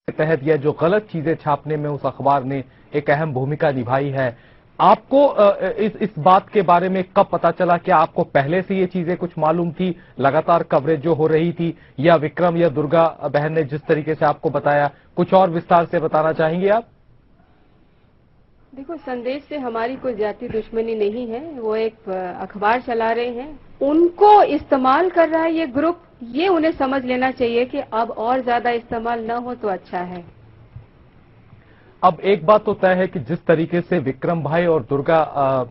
के तहत या जो गलत चीजें छापने में उस अखबार ने एक अहम भूमिका निभाई है। आपको इस बात के बारे में कब पता चला? क्या आपको पहले से ये चीजें कुछ मालूम थी, लगातार कवरेज जो हो रही थी, या विक्रम या दुर्गा बहन ने जिस तरीके से आपको बताया, कुछ और विस्तार से बताना चाहेंगे आप? देखो, संदेश से हमारी कोई जाति दुश्मनी नहीं है। वो एक अखबार चला रहे हैं, उनको इस्तेमाल कर रहा है ये ग्रुप। ये उन्हें समझ लेना चाहिए कि अब और ज्यादा इस्तेमाल न हो तो अच्छा है। अब एक बात तो तय है कि जिस तरीके से विक्रम भाई और दुर्गा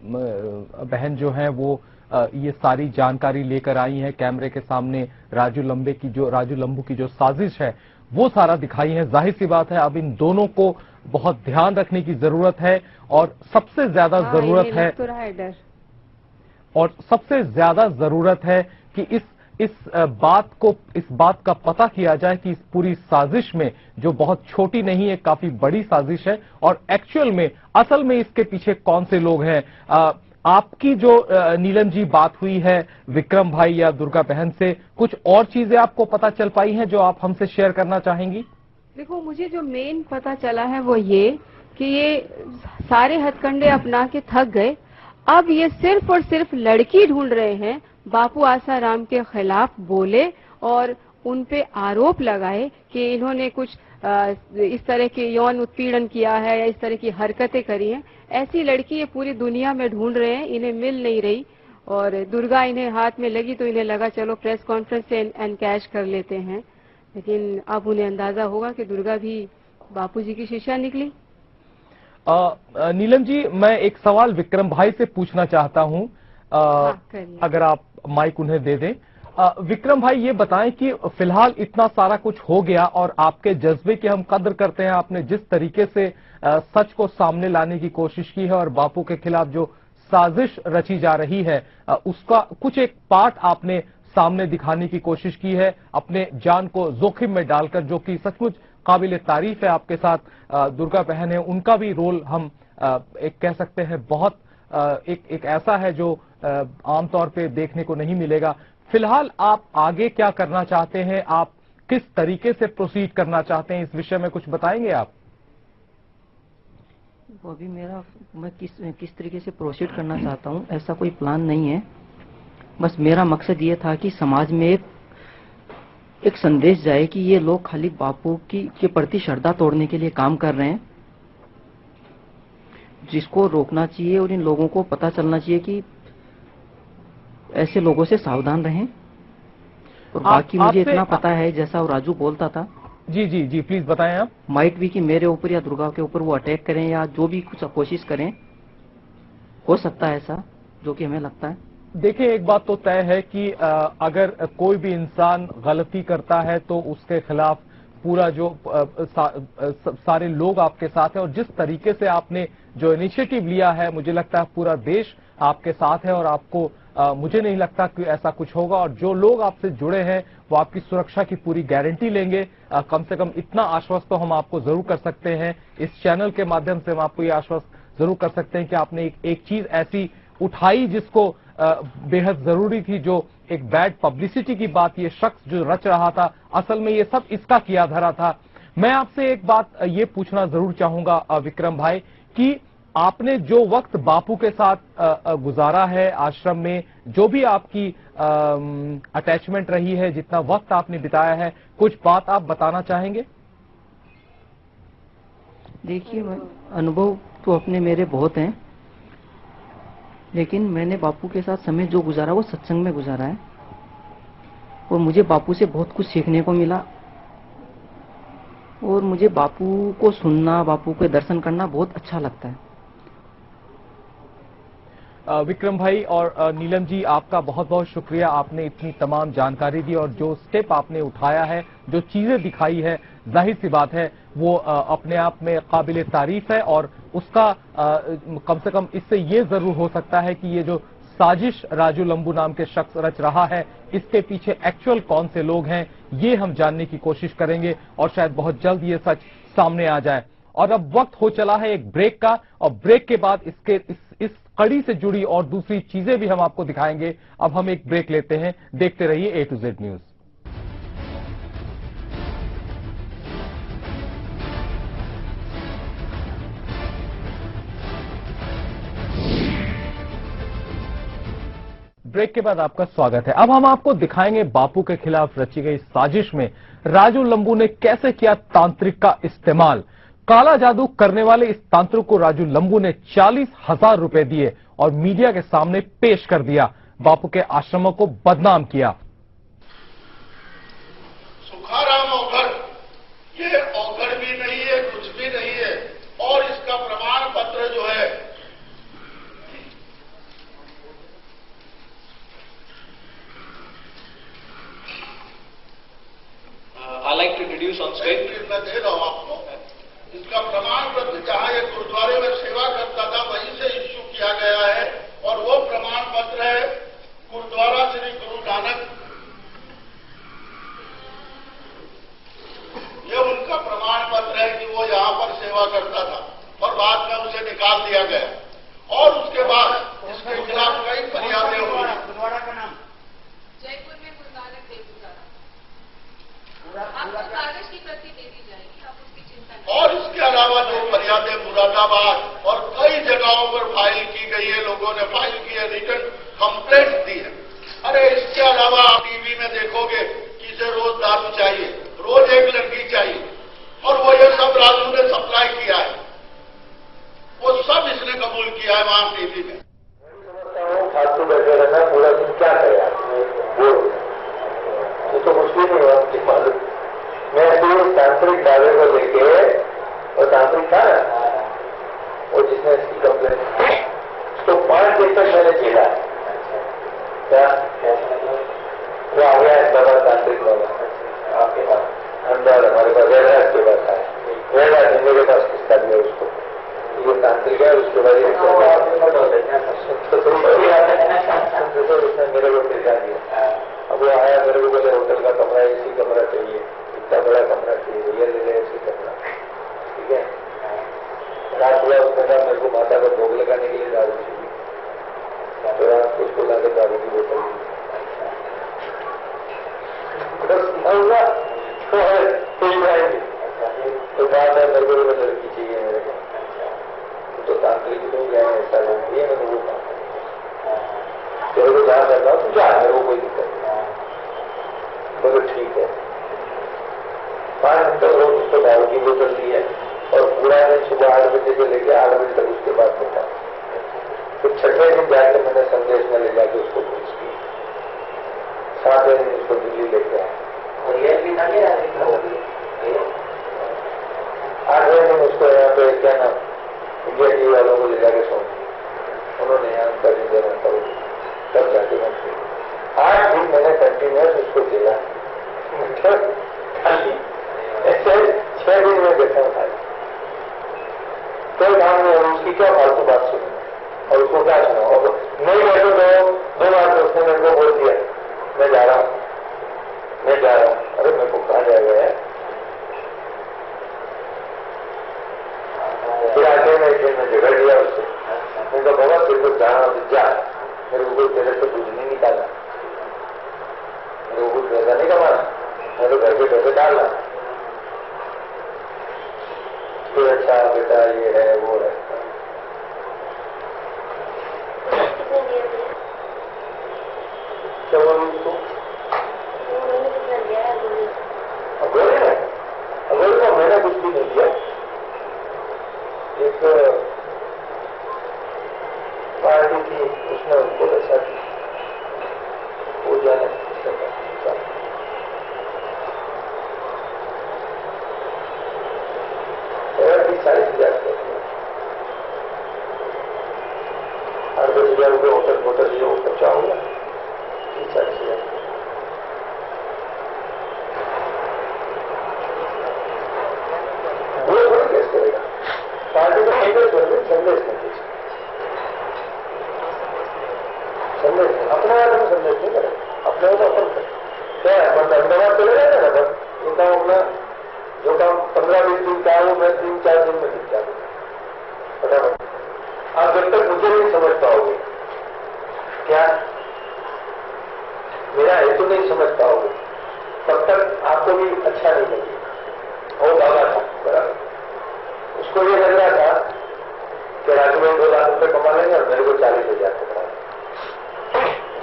बहन जो हैं वो ये सारी जानकारी लेकर आई हैं कैमरे के सामने, राजू लंबू की जो साजिश है वो सारा दिखाई है। जाहिर सी बात है अब इन दोनों को बहुत ध्यान रखने की जरूरत है, और सबसे ज्यादा जरूरत है, तो रहा है डर, और सबसे ज्यादा जरूरत है कि इस बात का पता किया जाए कि इस पूरी साजिश में, जो बहुत छोटी नहीं है, काफी बड़ी साजिश है, और एक्चुअल में असल में इसके पीछे कौन से लोग हैं। आपकी जो नीलम जी बात हुई है विक्रम भाई या दुर्गा बहन से, कुछ और चीजें आपको पता चल पाई हैं जो आप हमसे शेयर करना चाहेंगी? देखो, मुझे जो मेन पता चला है वो ये कि ये सारे हथकंडे अपना के थक गए। अब ये सिर्फ और सिर्फ लड़की ढूंढ रहे हैं, बापू आसाराम के खिलाफ बोले और उन पे आरोप लगाए कि इन्होंने कुछ इस तरह के यौन उत्पीड़न किया है या इस तरह की हरकतें करी हैं। ऐसी लड़की ये पूरी दुनिया में ढूंढ रहे हैं, इन्हें मिल नहीं रही। और दुर्गा इन्हें हाथ में लगी तो इन्हें लगा चलो प्रेस कॉन्फ्रेंस से एनकैश कर लेते हैं, लेकिन अब उन्हें अंदाजा होगा कि दुर्गा भी बापूजी की शिष्या निकली। नीलम जी, मैं एक सवाल विक्रम भाई से पूछना चाहता हूं, अगर आप माइक उन्हें दे दें। विक्रम भाई, ये बताएं कि फिलहाल इतना सारा कुछ हो गया और आपके जज्बे की हम कद्र करते हैं। आपने जिस तरीके से सच को सामने लाने की कोशिश की है और बापू के खिलाफ जो साजिश रची जा रही है उसका कुछ एक पार्ट आपने सामने दिखाने की कोशिश की है, अपने जान को जोखिम में डालकर, जो कि सचमुच काबिल तारीफ है। आपके साथ दुर्गा बहन है, उनका भी रोल हम एक कह सकते हैं बहुत एक ऐसा है जो आमतौर पे देखने को नहीं मिलेगा। फिलहाल आप आगे क्या करना चाहते हैं? आप किस तरीके से प्रोसीड करना चाहते हैं, इस विषय में कुछ बताएंगे आप? वो अभी मैं किस तरीके से प्रोसीड करना चाहता हूं, ऐसा कोई प्लान नहीं है। बस मेरा मकसद ये था कि समाज में एक संदेश जाए कि ये लोग खाली बापू के प्रति श्रद्धा तोड़ने के लिए काम कर रहे हैं, जिसको रोकना चाहिए। और इन लोगों को पता चलना चाहिए कि ऐसे लोगों से सावधान रहें। और बाकी मुझे इतना पता है, जैसा वो राजू बोलता था। जी जी जी, प्लीज बताएं आप। माइट भी कि मेरे ऊपर या दुर्गा के ऊपर वो अटैक करें या जो भी कुछ कोशिश करें, हो सकता है ऐसा, जो कि हमें लगता है। देखिए, एक बात तो तय है कि अगर कोई भी इंसान गलती करता है तो उसके खिलाफ पूरा जो सारे लोग आपके साथ हैं, और जिस तरीके से आपने जो इनिशिएटिव लिया है, मुझे लगता है पूरा देश आपके साथ है, और आपको मुझे नहीं लगता कि ऐसा कुछ होगा। और जो लोग आपसे जुड़े हैं वो आपकी सुरक्षा की पूरी गारंटी लेंगे। कम से कम इतना आश्वस्त तो हम आपको जरूर कर सकते हैं, इस चैनल के माध्यम से हम आपको ये आश्वस्त जरूर कर सकते हैं कि आपने एक चीज ऐसी उठाई जिसको बेहद जरूरी थी, जो एक बैड पब्लिसिटी की बात ये शख्स जो रच रहा था, असल में ये सब इसका किया धरा था। मैं आपसे एक बात ये पूछना जरूर चाहूंगा विक्रम भाई, कि आपने जो वक्त बापू के साथ गुजारा है आश्रम में, जो भी आपकी अटैचमेंट रही है, जितना वक्त आपने बिताया है, कुछ बात आप बताना चाहेंगे? देखिए, अनुभव तो अपने मेरे बहुत हैं, लेकिन मैंने बापू के साथ समय जो गुजारा वो सत्संग में गुजारा है, और मुझे बापू से बहुत कुछ सीखने को मिला। और मुझे बापू को सुनना, बापू के दर्शन करना बहुत अच्छा लगता है। विक्रम भाई और नीलम जी, आपका बहुत बहुत शुक्रिया। आपने इतनी तमाम जानकारी दी, और जो स्टेप आपने उठाया है, जो चीजें दिखाई है, जाहिर सी बात है वो अपने आप में काबिल तारीफ है। और उसका कम से कम इससे ये जरूर हो सकता है कि ये जो साजिश राजू लंबू नाम के शख्स रच रहा है, इसके पीछे एक्चुअल कौन से लोग हैं, ये हम जानने की कोशिश करेंगे, और शायद बहुत जल्द ये सच सामने आ जाए। और अब वक्त हो चला है एक ब्रेक का, और ब्रेक के बाद इस कड़ी से जुड़ी और दूसरी चीजें भी हम आपको दिखाएंगे। अब हम एक ब्रेक लेते हैं, देखते रहिए A to Z news. Break के बाद आपका स्वागत है। अब हम आपको दिखाएंगे बापू के खिलाफ रची गई साजिश में राजू लंबू ने कैसे किया तांत्रिक का इस्तेमाल। काला जादू करने वाले इस तांत्रिक को राजू लंबू ने 40,000 रुपए दिए और मीडिया के सामने पेश कर दिया। बापू के आश्रमों को बदनाम किया। सुखाराम औघड़, ये औघड़ भी नहीं है, कुछ भी नहीं है। और इसका प्रमाण पत्र जो है I like to introduce on stage. मैं दे रहा हूं आपको। इसका प्रमाण पत्र जहां एक गुरुद्वारे में सेवा करता था वहीं से इश्यू किया गया है और वो प्रमाण पत्र है गुरुद्वारा श्री गुरु नानक। ये उनका प्रमाण पत्र है कि वो यहां पर सेवा करता था और बाद में उसे निकाल दिया गया और उसके बाद इसके खिलाफ कई फरियादें हुई। गुरुद्वारा का नाम जयपुर में गुरु नानक देव गुरुद्वारा। आपको कागज की प्रति दे दी जाएगी, आप उसकी चिंता नहीं। और इसके अलावा जो फरियादें मुरादाबाद और कई जगहों पर फाइल की गई है, लोगों ने फाइल की है, रिटर्न कंप्लेंट दी है। अरे इसके अलावा आप टीवी में देखोगे कि इसे रोज दारू चाहिए, रोज एक लड़की चाहिए और वो ये सब राजू ने सप्लाई किया है, वो सब इसने कबूल किया है वहां टीवी में। फालतू बैठे रहना पूरा दिन क्या करे आप, ये तो मुश्किल नहीं है आपकी मालूम। मैं तो तांत्रिक दावे को लेके, और तांत्रिक था ना वो जिसने इसकी कंप्लेन, उसको 5 दिन तक मैंने झेला। क्या वो आ गया अहमदाबाद तांत्रिक बाबा आपके पास, अहमदाबाद हमारे पास रेडराज के पास आए, रेडराज ने मेरे पास किस्ता दिया उसको, ये तांत्रिक है। उसके बाद उसने मेरे को खरीदा दिया। अब वो आया मेरे को बोले होटल का कमरा, एसी कमरा चाहिए, इतना बड़ा कमरा चाहिए, भैया ले ले एसी कमरा, ठीक है। रात हुआ उसने कहा मेरे को माता को भोग लगाने के लिए दारू चाहिए, तो रात को उसको लाके दारू की बोतल दी। तो बात है मेरे को लड़की चाहिए, मेरे को तो तांत्रिक लोग हैं, ऐसा लोग ये मैंने वो कहा तेरे को जहाँ करना हो तो जा, मेरे को कोई दिक्कत नहीं। बोले ठीक है। 5 दिन तक रोज उसको दारू की बोतल दी है और पूरा दिन सुबह 8 बजे से लेकर 8 बजे तक उसके बाद मिटा। फिर 6वें दिन जाकर मैंने संदेश में ले जाके उसको पूछ की। 7वें दिन उसको दिल्ली लेके आया। 8वें दिन उसको यहाँ पे क्या नाम इंडिया टीवी वालों को ले जाके सौंप दिया, उन्होंने यहाँ कर देना करो, तब जाके मैं 8 दिन मैंने कंटिन्यूस उसको झेला। खाली ऐसे 6 दिन में देखा था, कोई काम नहीं। और उसकी क्या फालतू बात सुनी और उसको क्या सुना, और नहीं बैठो तो 2 बार उसने मेरे को बोल दिया मैं जा रहा हूँ, मैं जा रहा हूँ। अरे मेरे को कहा जाएगा यार। फिर आगे मैं एक दिन में झगड़ दिया उससे, मैं कहा बाबा तेरे को जाना तो जा, मेरे को तेरे से कुछ नहीं निकाला, मेरे को कुछ पैसा नहीं कमाना, मैं तो घर के पैसे डालना। फिर अच्छा बेटा ये है वो है, क्या बोलूँ उसको अगोरी को मैंने कुछ भी नहीं दिया। एक पार्टी थी उसने उनको ऐसा हो जाने की 40,000 8-10,000 रुपये होटल ये खर्चा होगा 40,000। वो थोड़ी केस करेगा, पार्टी को संदेश अपने वाले में संदेश नहीं करे, अपने वाले अपन करे क्या है। बस अहमदाबाद चले जाएगा ना, बस जो काम अपना जो काम 15-20 दिन का वो मैं 3-4 दिन में निपटा दूंगा फटाफट। आप जब तक मुझे नहीं समझ पाओगे, क्या मेरा हेतु नहीं समझ पाओगे, तब तक आपको भी अच्छा नहीं लगेगा। वो बाबा था बराबर, उसको ये लग रहा था कि राजू में 2 लाख रुपए कमा लेंगे और मेरे को 40,000 कमा।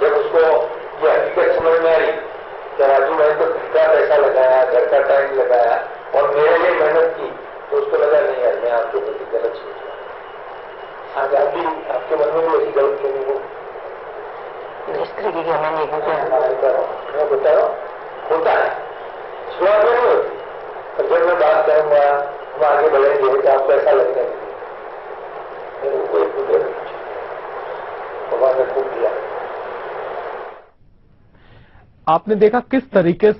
जब क्या राजू भाई तो घर का पैसा लगाया, घर का टाइम लगाया और मेरे लिए मेहनत की, तो उसको लगा नहीं यार मैं आपके प्रति गलत सोच रहा हूं। आज आप भी आपके मन में भी ऐसी गलत क्यों हो? इस तरीके की हमें मैं बता रहा हूँ, होता है, शुरुआत में नहीं होती, पर जब मैं बात करूंगा हम आगे बढ़ेंगे तो आपको ऐसा लगने मेरे को कोई पूछे नहीं, भगवान ने खूब दिया। आपने देखा किस तरीके से